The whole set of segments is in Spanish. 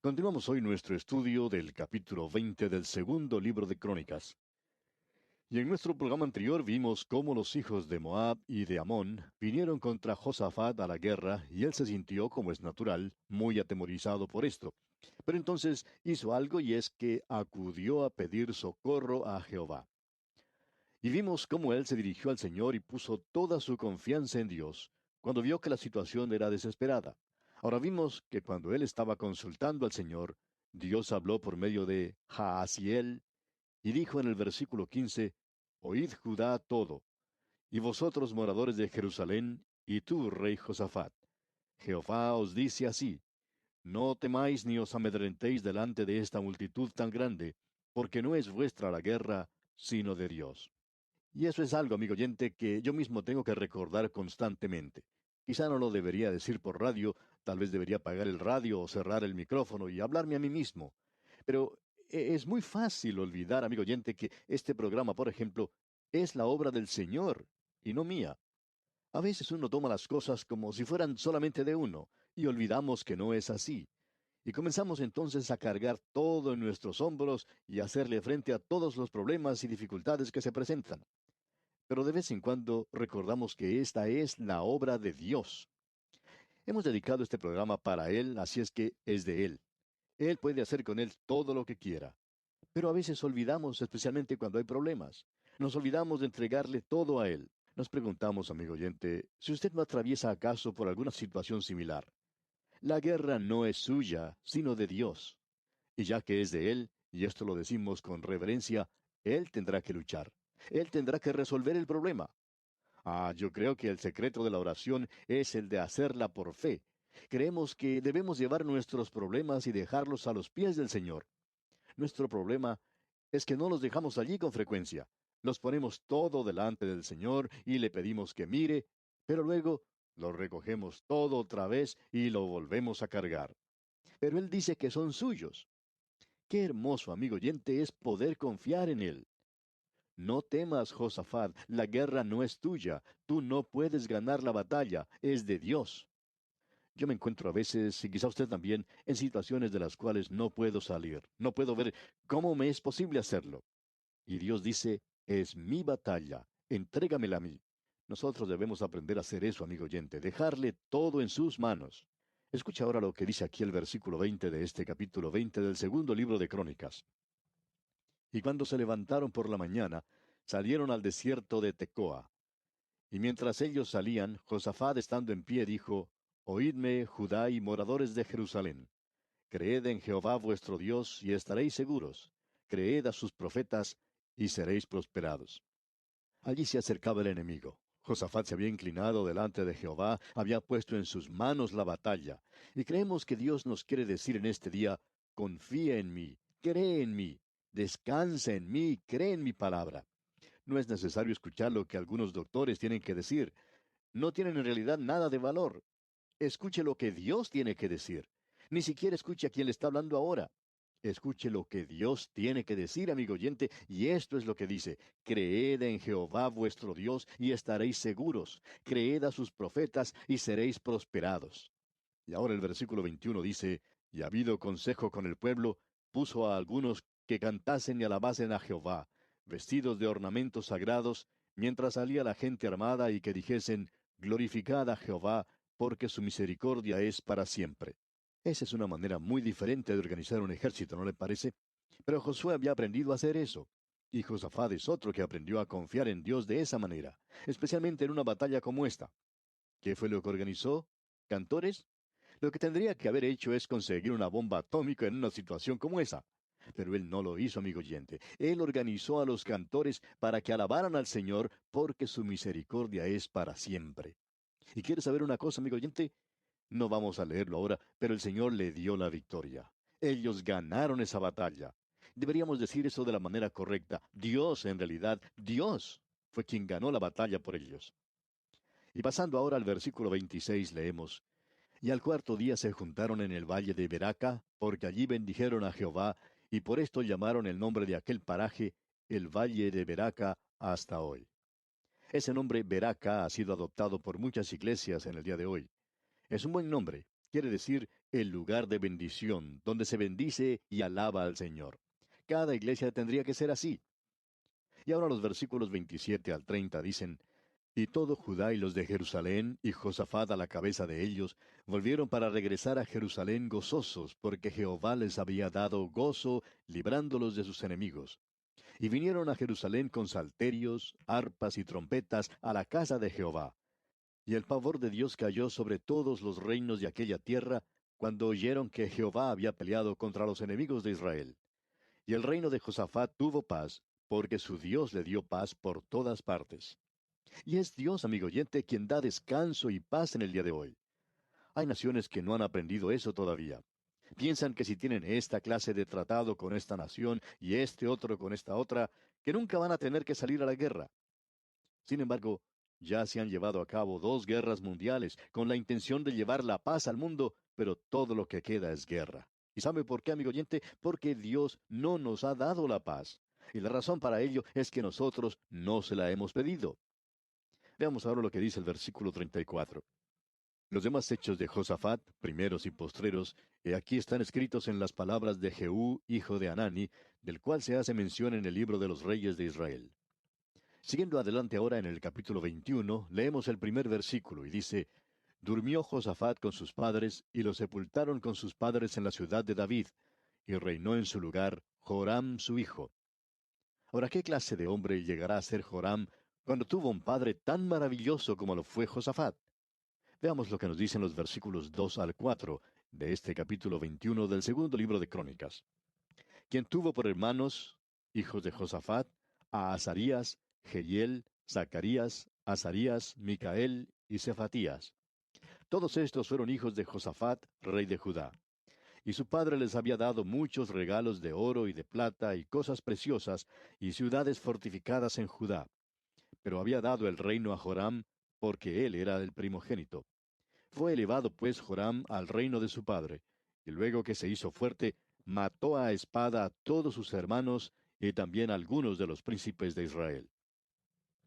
Continuamos hoy nuestro estudio del capítulo 20 del segundo libro de Crónicas. Y en nuestro programa anterior vimos cómo los hijos de Moab y de Amón vinieron contra Josafat a la guerra y él se sintió, como es natural, muy atemorizado por esto. Pero entonces hizo algo y es que acudió a pedir socorro a Jehová. Y vimos cómo él se dirigió al Señor y puso toda su confianza en Dios cuando vio que la situación era desesperada. Ahora vimos que cuando él estaba consultando al Señor, Dios habló por medio de Jaasiel y dijo en el versículo 15, Oíd Judá todo, y vosotros moradores de Jerusalén, y tú, rey Josafat. Jehová os dice así, no temáis ni os amedrentéis delante de esta multitud tan grande, porque no es vuestra la guerra, sino de Dios. Y eso es algo, amigo oyente, que yo mismo tengo que recordar constantemente. Quizá no lo debería decir por radio, tal vez debería apagar el radio o cerrar el micrófono y hablarme a mí mismo. Pero es muy fácil olvidar, amigo oyente, que este programa, por ejemplo, es la obra del Señor y no mía. A veces uno toma las cosas como si fueran solamente de uno y olvidamos que no es así. Y comenzamos entonces a cargar todo en nuestros hombros y a hacerle frente a todos los problemas y dificultades que se presentan. Pero de vez en cuando recordamos que esta es la obra de Dios. Hemos dedicado este programa para Él, así es que es de Él. Él puede hacer con Él todo lo que quiera. Pero a veces olvidamos, especialmente cuando hay problemas. Nos olvidamos de entregarle todo a Él. Nos preguntamos, amigo oyente, si usted no atraviesa acaso por alguna situación similar. La guerra no es suya, sino de Dios. Y ya que es de Él, y esto lo decimos con reverencia, Él tendrá que luchar. Él tendrá que resolver el problema. Yo creo que el secreto de la oración es el de hacerla por fe. Creemos que debemos llevar nuestros problemas y dejarlos a los pies del Señor. Nuestro problema es que no los dejamos allí con frecuencia. Los ponemos todo delante del Señor y le pedimos que mire, pero luego lo recogemos todo otra vez y lo volvemos a cargar. Pero Él dice que son suyos. Qué hermoso, amigo oyente, es poder confiar en Él. No temas, Josafat, la guerra no es tuya, tú no puedes ganar la batalla, es de Dios. Yo me encuentro a veces, y quizá usted también, en situaciones de las cuales no puedo salir, no puedo ver cómo me es posible hacerlo. Y Dios dice, es mi batalla, entrégamela a mí. Nosotros debemos aprender a hacer eso, amigo oyente, dejarle todo en sus manos. Escucha ahora lo que dice aquí el versículo 20 de este capítulo 20 del segundo libro de Crónicas. Y cuando se levantaron por la mañana, salieron al desierto de Tecoa. Y mientras ellos salían, Josafat estando en pie dijo, Oídme, Judá y moradores de Jerusalén. Creed en Jehová vuestro Dios y estaréis seguros. Creed a sus profetas y seréis prosperados. Allí se acercaba el enemigo. Josafat se había inclinado delante de Jehová, había puesto en sus manos la batalla. Y creemos que Dios nos quiere decir en este día, confía en mí, cree en mí, descansa en mí, cree en mi palabra. No es necesario escuchar lo que algunos doctores tienen que decir. No tienen en realidad nada de valor. Escuche lo que Dios tiene que decir. Ni siquiera escuche a quien le está hablando ahora. Escuche lo que Dios tiene que decir, amigo oyente, y esto es lo que dice: Creed en Jehová vuestro Dios y estaréis seguros. Creed a sus profetas y seréis prosperados. Y ahora el versículo 21 dice: Y habido consejo con el pueblo, puso a algunos que cantasen y alabasen a Jehová, vestidos de ornamentos sagrados, mientras salía la gente armada y que dijesen: Glorificad a Jehová, porque su misericordia es para siempre. Esa es una manera muy diferente de organizar un ejército, ¿no le parece? Pero Josué había aprendido a hacer eso. Y Josafat es otro que aprendió a confiar en Dios de esa manera, especialmente en una batalla como esta. ¿Qué fue lo que organizó? ¿Cantores? Lo que tendría que haber hecho es conseguir una bomba atómica en una situación como esa. Pero él no lo hizo, amigo oyente. Él organizó a los cantores para que alabaran al Señor porque su misericordia es para siempre. ¿Y quieres saber una cosa, amigo oyente? No vamos a leerlo ahora, pero el Señor le dio la victoria. Ellos ganaron esa batalla. Deberíamos decir eso de la manera correcta. Dios, en realidad, Dios fue quien ganó la batalla por ellos. Y pasando ahora al versículo 26 leemos: Y al cuarto día se juntaron en el valle de Beraca, porque allí bendijeron a Jehová, y por esto llamaron el nombre de aquel paraje el valle de Beraca hasta hoy. Ese nombre Beraca ha sido adoptado por muchas iglesias en el día de hoy. Es un buen nombre. Quiere decir el lugar de bendición, donde se bendice y alaba al Señor. Cada iglesia tendría que ser así. Y ahora los versículos 27 al 30 dicen, y todo Judá y los de Jerusalén, y Josafat a la cabeza de ellos, volvieron para regresar a Jerusalén gozosos, porque Jehová les había dado gozo, librándolos de sus enemigos. Y vinieron a Jerusalén con salterios, arpas y trompetas a la casa de Jehová. Y el pavor de Dios cayó sobre todos los reinos de aquella tierra, cuando oyeron que Jehová había peleado contra los enemigos de Israel. Y el reino de Josafat tuvo paz, porque su Dios le dio paz por todas partes. Y es Dios, amigo oyente, quien da descanso y paz en el día de hoy. Hay naciones que no han aprendido eso todavía. Piensan que si tienen esta clase de tratado con esta nación y este otro con esta otra, que nunca van a tener que salir a la guerra. Sin embargo, ya se han llevado a cabo 2 guerras mundiales con la intención de llevar la paz al mundo, pero todo lo que queda es guerra. ¿Y sabe por qué, amigo oyente? Porque Dios no nos ha dado la paz. Y la razón para ello es que nosotros no se la hemos pedido. Veamos ahora lo que dice el versículo 34. Los demás hechos de Josafat, primeros y postreros, aquí están escritos en las palabras de Jehú, hijo de Hanani, del cual se hace mención en el libro de los reyes de Israel. Siguiendo adelante ahora en el capítulo 21, leemos el primer versículo y dice, durmió Josafat con sus padres, y lo sepultaron con sus padres en la ciudad de David, y reinó en su lugar Joram su hijo. Ahora, ¿qué clase de hombre llegará a ser Joram cuando tuvo un padre tan maravilloso como lo fue Josafat? Veamos lo que nos dicen los versículos 2 al 4 de este capítulo 21 del segundo libro de Crónicas. Quien tuvo por hermanos, hijos de Josafat, a Azarías, Jehiel, Zacarías, Azarías, Micael y Cefatías. Todos estos fueron hijos de Josafat, rey de Judá. Y su padre les había dado muchos regalos de oro y de plata y cosas preciosas y ciudades fortificadas en Judá. Pero había dado el reino a Joram, porque él era el primogénito. Fue elevado pues Joram al reino de su padre, y luego que se hizo fuerte, mató a espada a todos sus hermanos y también a algunos de los príncipes de Israel.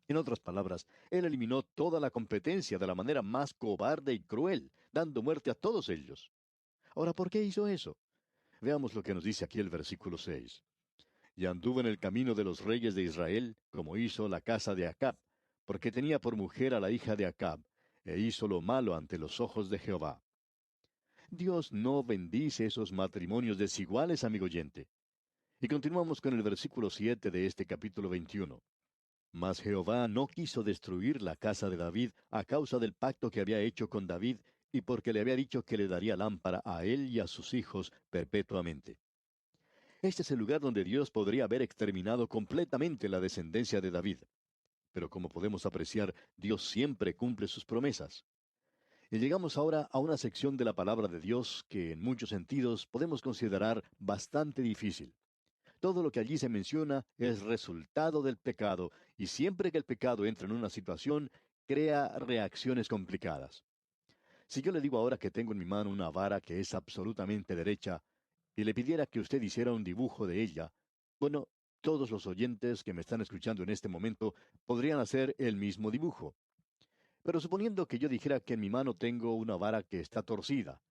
En otras palabras, él eliminó toda la competencia de la manera más cobarde y cruel, dando muerte a todos ellos. Ahora, ¿por qué hizo eso? Veamos lo que nos dice aquí el versículo 6. Y anduvo en el camino de los reyes de Israel, como hizo la casa de Acab, porque tenía por mujer a la hija de Acab, e hizo lo malo ante los ojos de Jehová. Dios no bendice esos matrimonios desiguales, amigo oyente. Y continuamos con el versículo 7 de este capítulo 21. Mas Jehová no quiso destruir la casa de David a causa del pacto que había hecho con David, y porque le había dicho que le daría lámpara a él y a sus hijos perpetuamente. Este es el lugar donde Dios podría haber exterminado completamente la descendencia de David. Pero como podemos apreciar, Dios siempre cumple sus promesas. Y llegamos ahora a una sección de la palabra de Dios que en muchos sentidos podemos considerar bastante difícil. Todo lo que allí se menciona es resultado del pecado, y siempre que el pecado entra en una situación, crea reacciones complicadas. Si yo le digo ahora que tengo en mi mano una vara que es absolutamente derecha, y le pidiera que usted hiciera un dibujo de ella, bueno, todos los oyentes que me están escuchando en este momento podrían hacer el mismo dibujo. Pero suponiendo que yo dijera que en mi mano tengo una vara que está torcida,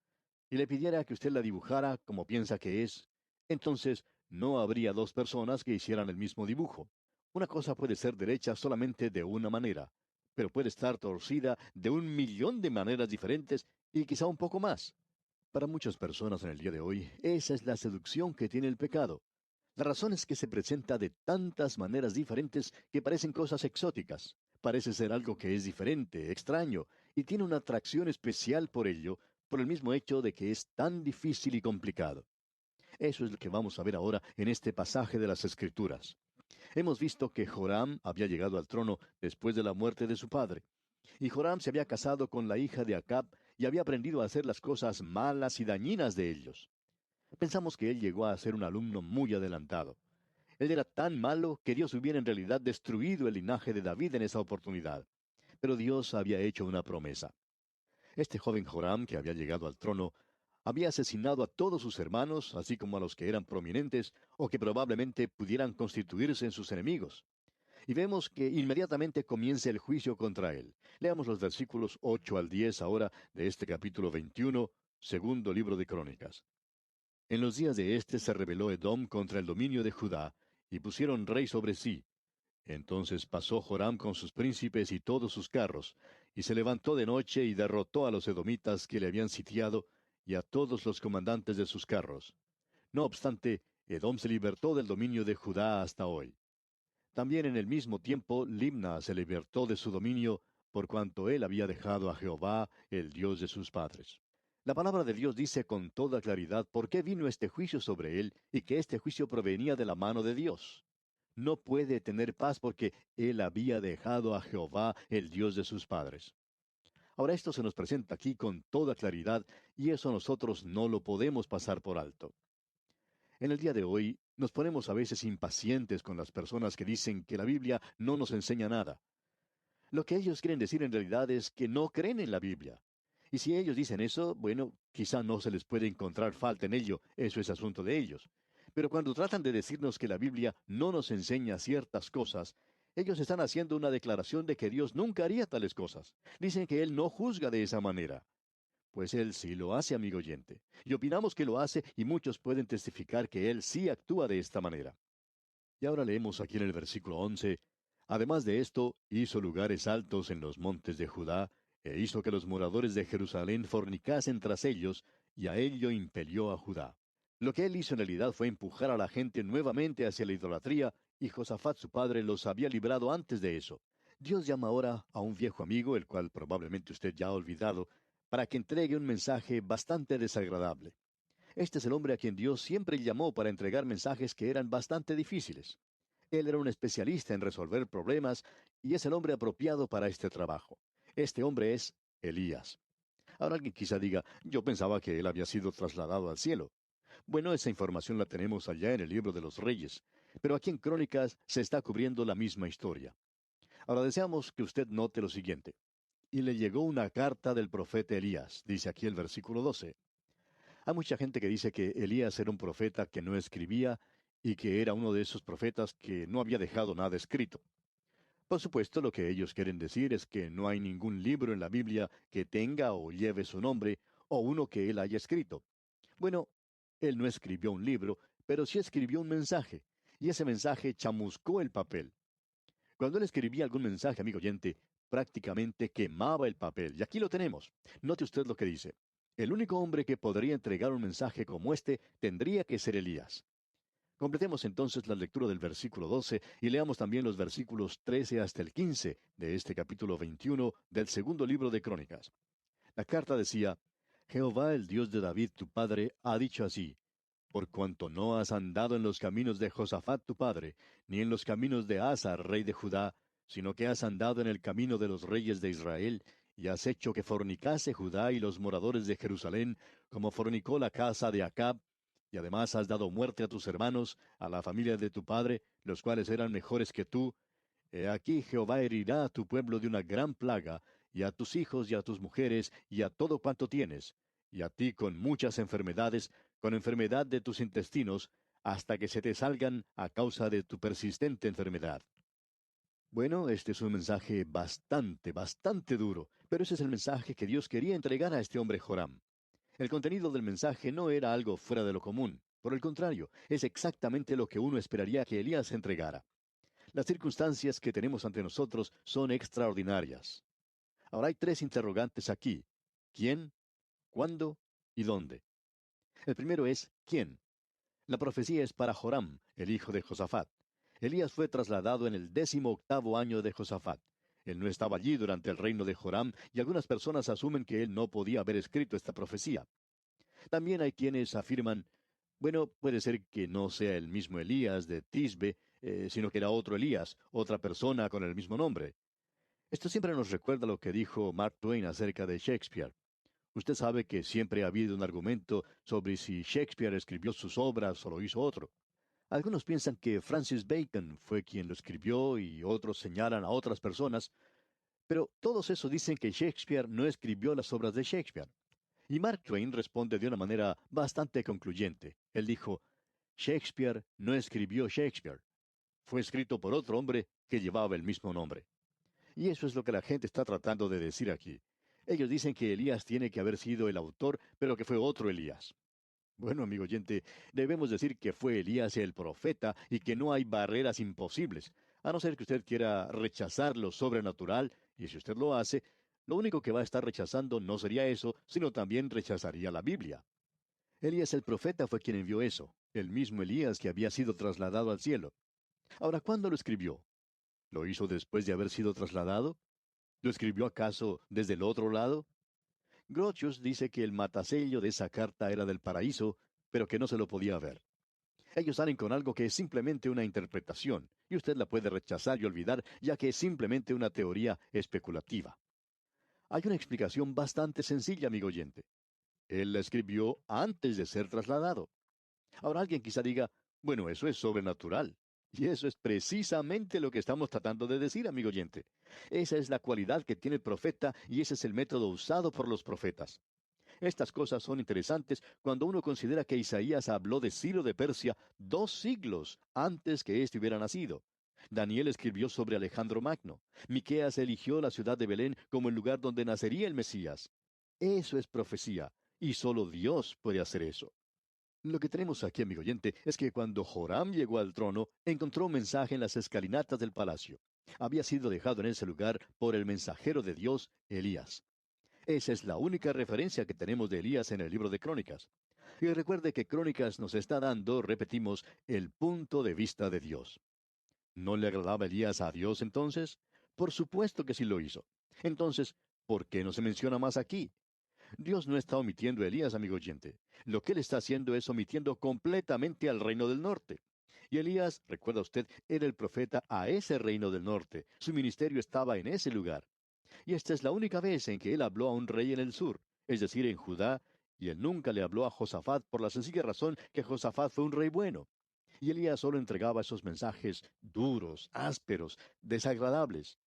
y le pidiera que usted la dibujara como piensa que es, entonces no habría 2 personas que hicieran el mismo dibujo. Una cosa puede ser derecha solamente de una manera, pero puede estar torcida de 1 millón de maneras diferentes y quizá un poco más. Para muchas personas en el día de hoy, esa es la seducción que tiene el pecado. La razón es que se presenta de tantas maneras diferentes que parecen cosas exóticas. Parece ser algo que es diferente, extraño, y tiene una atracción especial por ello, por el mismo hecho de que es tan difícil y complicado. Eso es lo que vamos a ver ahora en este pasaje de las Escrituras. Hemos visto que Joram había llegado al trono después de la muerte de su padre. Y Joram se había casado con la hija de Acab y había aprendido a hacer las cosas malas y dañinas de ellos. Pensamos que él llegó a ser un alumno muy adelantado. Él era tan malo que Dios hubiera en realidad destruido el linaje de David en esa oportunidad. Pero Dios había hecho una promesa. Este joven Joram, que había llegado al trono, había asesinado a todos sus hermanos, así como a los que eran prominentes o que probablemente pudieran constituirse en sus enemigos. Y vemos que inmediatamente comienza el juicio contra él. Leamos los versículos 8 al 10 ahora de este capítulo 21, Segundo libro de Crónicas. En los días de éste se rebeló Edom contra el dominio de Judá, y pusieron rey sobre sí. Entonces pasó Joram con sus príncipes y todos sus carros, y se levantó de noche y derrotó a los edomitas que le habían sitiado, y a todos los comandantes de sus carros. No obstante, Edom se libertó del dominio de Judá hasta hoy. También en el mismo tiempo Limna se libertó de su dominio, por cuanto él había dejado a Jehová, el Dios de sus padres. La palabra de Dios dice con toda claridad por qué vino este juicio sobre él y que este juicio provenía de la mano de Dios. No puede tener paz porque él había dejado a Jehová, el Dios de sus padres. Ahora esto se nos presenta aquí con toda claridad y eso nosotros no lo podemos pasar por alto. En el día de hoy nos ponemos a veces impacientes con las personas que dicen que la Biblia no nos enseña nada. Lo que ellos quieren decir en realidad es que no creen en la Biblia. Y si ellos dicen eso, bueno, quizá no se les puede encontrar falta en ello, eso es asunto de ellos. Pero cuando tratan de decirnos que la Biblia no nos enseña ciertas cosas, ellos están haciendo una declaración de que Dios nunca haría tales cosas. Dicen que Él no juzga de esa manera. Pues Él sí lo hace, amigo oyente. Y opinamos que lo hace y muchos pueden testificar que Él sí actúa de esta manera. Y ahora leemos aquí en el versículo 11: Además de esto, hizo lugares altos en los montes de Judá, e hizo que los moradores de Jerusalén fornicasen tras ellos, y a ello impelió a Judá. Lo que él hizo en realidad fue empujar a la gente nuevamente hacia la idolatría, y Josafat su padre los había librado antes de eso. Dios llama ahora a un viejo amigo, el cual probablemente usted ya ha olvidado, para que entregue un mensaje bastante desagradable. Este es el hombre a quien Dios siempre llamó para entregar mensajes que eran bastante difíciles. Él era un especialista en resolver problemas y es el hombre apropiado para este trabajo. Este hombre es Elías. Ahora alguien quizá diga, yo pensaba que él había sido trasladado al cielo. Bueno, esa información la tenemos allá en el libro de los Reyes, pero aquí en Crónicas se está cubriendo la misma historia. Ahora deseamos que usted note lo siguiente. Y le llegó una carta del profeta Elías, dice aquí el versículo 12. Hay mucha gente que dice que Elías era un profeta que no escribía y que era uno de esos profetas que no había dejado nada escrito. Por supuesto, lo que ellos quieren decir es que no hay ningún libro en la Biblia que tenga o lleve su nombre, o uno que él haya escrito. Bueno, él no escribió un libro, pero sí escribió un mensaje, y ese mensaje chamuscó el papel. Cuando él escribía algún mensaje, amigo oyente, prácticamente quemaba el papel. Y aquí lo tenemos. Note usted lo que dice. El único hombre que podría entregar un mensaje como este tendría que ser Elías. Completemos entonces la lectura del versículo 12 y leamos también los versículos 13 hasta el 15 de este capítulo 21 del segundo libro de Crónicas. La carta decía: Jehová, el Dios de David tu padre, ha dicho así: Por cuanto no has andado en los caminos de Josafat tu padre, ni en los caminos de Asa, rey de Judá, sino que has andado en el camino de los reyes de Israel, y has hecho que fornicase Judá y los moradores de Jerusalén, como fornicó la casa de Acab, y además has dado muerte a tus hermanos, a la familia de tu padre, los cuales eran mejores que tú, he aquí Jehová herirá a tu pueblo de una gran plaga, y a tus hijos y a tus mujeres, y a todo cuanto tienes, y a ti con muchas enfermedades, con enfermedad de tus intestinos, hasta que se te salgan a causa de tu persistente enfermedad. Bueno, este es un mensaje bastante duro, pero ese es el mensaje que Dios quería entregar a este hombre Joram. El contenido del mensaje no era algo fuera de lo común. Por el contrario, es exactamente lo que uno esperaría que Elías entregara. Las circunstancias que tenemos ante nosotros son extraordinarias. Ahora hay tres interrogantes aquí: ¿quién, cuándo y dónde? El primero es ¿quién? La profecía es para Joram, el hijo de Josafat. Elías fue trasladado en el 18º año de Josafat. Él no estaba allí durante el reino de Joram y algunas personas asumen que él no podía haber escrito esta profecía. También hay quienes afirman, bueno, puede ser que no sea el mismo Elías de Tisbe, sino que era otro Elías, otra persona con el mismo nombre. Esto siempre nos recuerda lo que dijo Mark Twain acerca de Shakespeare. Usted sabe que siempre ha habido un argumento sobre si Shakespeare escribió sus obras o lo hizo otro. Algunos piensan que Francis Bacon fue quien lo escribió y otros señalan a otras personas, pero todos esos dicen que Shakespeare no escribió las obras de Shakespeare. Y Mark Twain responde de una manera bastante concluyente. Él dijo: Shakespeare no escribió Shakespeare. Fue escrito por otro hombre que llevaba el mismo nombre. Y eso es lo que la gente está tratando de decir aquí. Ellos dicen que Elías tiene que haber sido el autor, pero que fue otro Elías. Bueno, amigo oyente, debemos decir que fue Elías el profeta y que no hay barreras imposibles, a no ser que usted quiera rechazar lo sobrenatural, y si usted lo hace, lo único que va a estar rechazando no sería eso, sino también rechazaría la Biblia. Elías el profeta fue quien envió eso, el mismo Elías que había sido trasladado al cielo. Ahora, ¿cuándo lo escribió? ¿Lo hizo después de haber sido trasladado? ¿Lo escribió acaso desde el otro lado? Grotius dice que el matasello de esa carta era del paraíso, pero que no se lo podía ver. Ellos salen con algo que es simplemente una interpretación, y usted la puede rechazar y olvidar, ya que es simplemente una teoría especulativa. Hay una explicación bastante sencilla, amigo oyente. Él la escribió antes de ser trasladado. Ahora alguien quizá diga, bueno, eso es sobrenatural. Y eso es precisamente lo que estamos tratando de decir, amigo oyente. Esa es la cualidad que tiene el profeta y ese es el método usado por los profetas. Estas cosas son interesantes cuando uno considera que Isaías habló de Ciro de Persia 2 siglos antes que éste hubiera nacido. Daniel escribió sobre Alejandro Magno. Miqueas eligió la ciudad de Belén como el lugar donde nacería el Mesías. Eso es profecía, y solo Dios puede hacer eso. Lo que tenemos aquí, amigo oyente, es que cuando Joram llegó al trono, encontró un mensaje en las escalinatas del palacio. Había sido dejado en ese lugar por el mensajero de Dios, Elías. Esa es la única referencia que tenemos de Elías en el libro de Crónicas. Y recuerde que Crónicas nos está dando, repetimos, el punto de vista de Dios. ¿No le agradaba Elías a Dios entonces? Por supuesto que sí lo hizo. Entonces, ¿por qué no se menciona más aquí? Dios no está omitiendo a Elías, amigo oyente. Lo que él está haciendo es omitiendo completamente al reino del norte. Y Elías, recuerda usted, era el profeta a ese reino del norte. Su ministerio estaba en ese lugar. Y esta es la única vez en que él habló a un rey en el sur, es decir, en Judá, y él nunca le habló a Josafat por la sencilla razón que Josafat fue un rey bueno. Y Elías solo entregaba esos mensajes duros, ásperos, desagradables.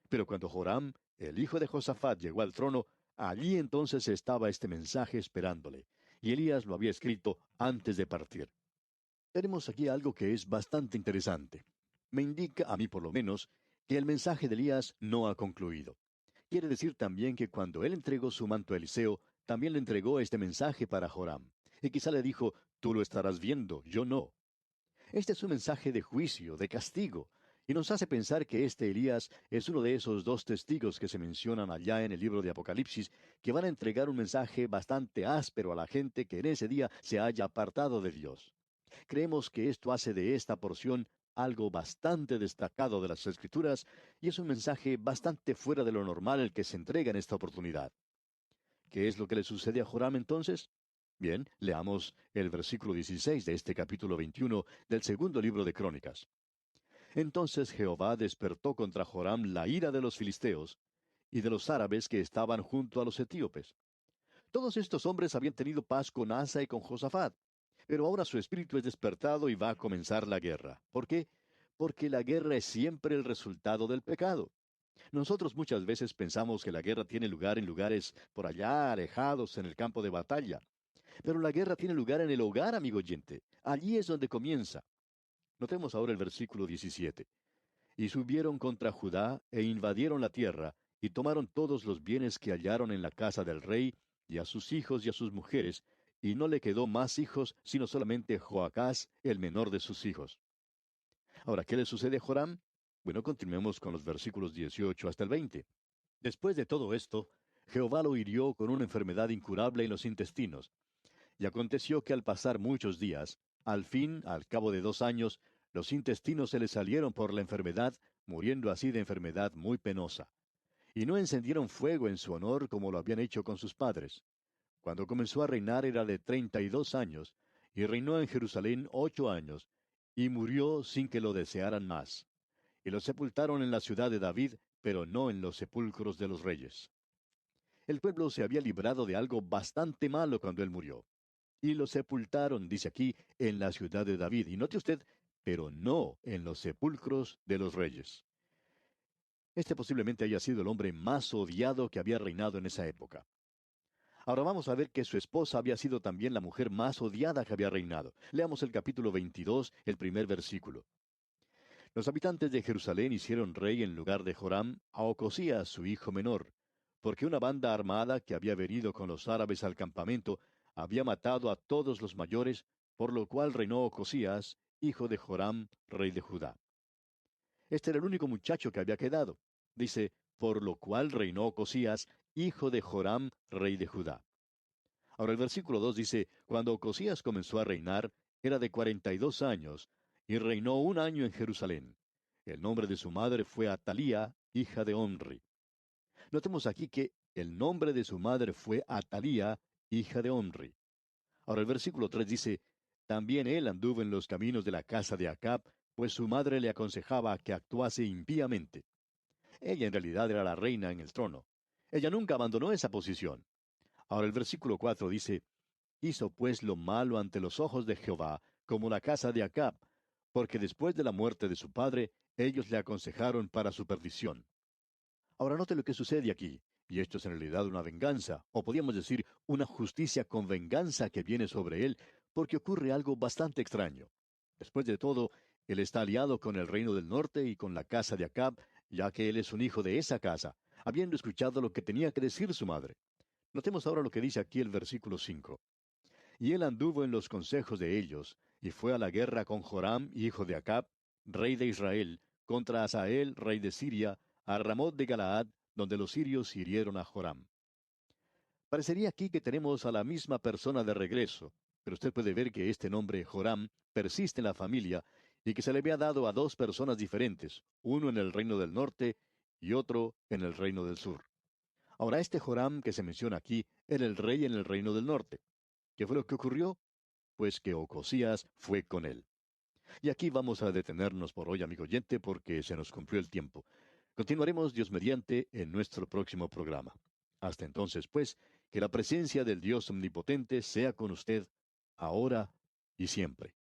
Pero cuando Joram, el hijo de Josafat, llegó al trono, allí entonces estaba este mensaje esperándole. Y Elías lo había escrito antes de partir. Tenemos aquí algo que es bastante interesante. Me indica, a mí por lo menos, que el mensaje de Elías no ha concluido. Quiere decir también que cuando él entregó su manto a Eliseo, también le entregó este mensaje para Joram. Y quizá le dijo, tú lo estarás viendo, yo no. Este es un mensaje de juicio, de castigo, y nos hace pensar que este Elías es uno de esos 2 testigos que se mencionan allá en el libro de Apocalipsis, que van a entregar un mensaje bastante áspero a la gente que en ese día se haya apartado de Dios. Creemos que esto hace de esta porción algo bastante destacado de las Escrituras y es un mensaje bastante fuera de lo normal el que se entrega en esta oportunidad. ¿Qué es lo que le sucede a Joram entonces? Bien, leamos el versículo 16 de este capítulo 21 del segundo libro de Crónicas. Entonces Jehová despertó contra Joram la ira de los filisteos y de los árabes que estaban junto a los etíopes. Todos estos hombres habían tenido paz con Asa y con Josafat, pero ahora su espíritu es despertado y va a comenzar la guerra. ¿Por qué? Porque la guerra es siempre el resultado del pecado. Nosotros muchas veces pensamos que la guerra tiene lugar en lugares por allá, alejados en el campo de batalla. Pero la guerra tiene lugar en el hogar, amigo oyente. Allí es donde comienza. Notemos ahora el versículo 17. Y subieron contra Judá e invadieron la tierra, y tomaron todos los bienes que hallaron en la casa del rey, y a sus hijos y a sus mujeres, y no le quedó más hijos, sino solamente Joacás, el menor de sus hijos. Ahora, ¿qué le sucede a Joram? Bueno, continuemos con los versículos 18 hasta el 20. Después de todo esto, Jehová lo hirió con una enfermedad incurable en los intestinos. Y aconteció que al pasar muchos días, al fin, al cabo de 2 años, los intestinos se le salieron por la enfermedad, muriendo así de enfermedad muy penosa. Y no encendieron fuego en su honor como lo habían hecho con sus padres. Cuando comenzó a reinar era de 32 años, y reinó en Jerusalén 8 años, y murió sin que lo desearan más. Y lo sepultaron en la ciudad de David, pero no en los sepulcros de los reyes. El pueblo se había librado de algo bastante malo cuando él murió. Y lo sepultaron, dice aquí, en la ciudad de David. Y note usted, pero no en los sepulcros de los reyes. Este posiblemente haya sido el hombre más odiado que había reinado en esa época. Ahora vamos a ver que su esposa había sido también la mujer más odiada que había reinado. Leamos el capítulo 22, el primer versículo. Los habitantes de Jerusalén hicieron rey en lugar de Joram a Ocosías, su hijo menor, porque una banda armada que había venido con los árabes al campamento había matado a todos los mayores, por lo cual reinó Ocosías, hijo de Joram, rey de Judá. Este era el único muchacho que había quedado. Dice, por lo cual reinó Ocosías, hijo de Joram, rey de Judá. Ahora el versículo 2 dice, cuando Ocosías comenzó a reinar, era de 42 años, y reinó un año en Jerusalén. El nombre de su madre fue Atalía, hija de Omri. Notemos aquí que el nombre de su madre fue Atalía, hija de Omri. Ahora el versículo 3 dice, también él anduvo en los caminos de la casa de Acab, pues su madre le aconsejaba que actuase impíamente. Ella en realidad era la reina en el trono. Ella nunca abandonó esa posición. Ahora el versículo 4 dice, hizo pues lo malo ante los ojos de Jehová, como la casa de Acab, porque después de la muerte de su padre, ellos le aconsejaron para su perdición. Ahora note lo que sucede aquí, y esto es en realidad una venganza, o podríamos decir una justicia con venganza que viene sobre él, porque ocurre algo bastante extraño. Después de todo, él está aliado con el reino del norte y con la casa de Acab, ya que él es un hijo de esa casa, habiendo escuchado lo que tenía que decir su madre. Notemos ahora lo que dice aquí el versículo 5. Y él anduvo en los consejos de ellos, y fue a la guerra con Joram, hijo de Acab, rey de Israel, contra Hazael, rey de Siria, a Ramot de Galaad, donde los sirios hirieron a Joram. Parecería aquí que tenemos a la misma persona de regreso, pero usted puede ver que este nombre Joram persiste en la familia y que se le había dado a dos personas diferentes, uno en el reino del norte y otro en el reino del sur. Ahora, este Joram que se menciona aquí era el rey en el reino del norte. ¿Qué fue lo que ocurrió? Pues que Ocosías fue con él. Y aquí vamos a detenernos por hoy, amigo oyente, porque se nos cumplió el tiempo. Continuaremos, Dios mediante, en nuestro próximo programa. Hasta entonces, pues, que la presencia del Dios Omnipotente sea con usted, ahora y siempre.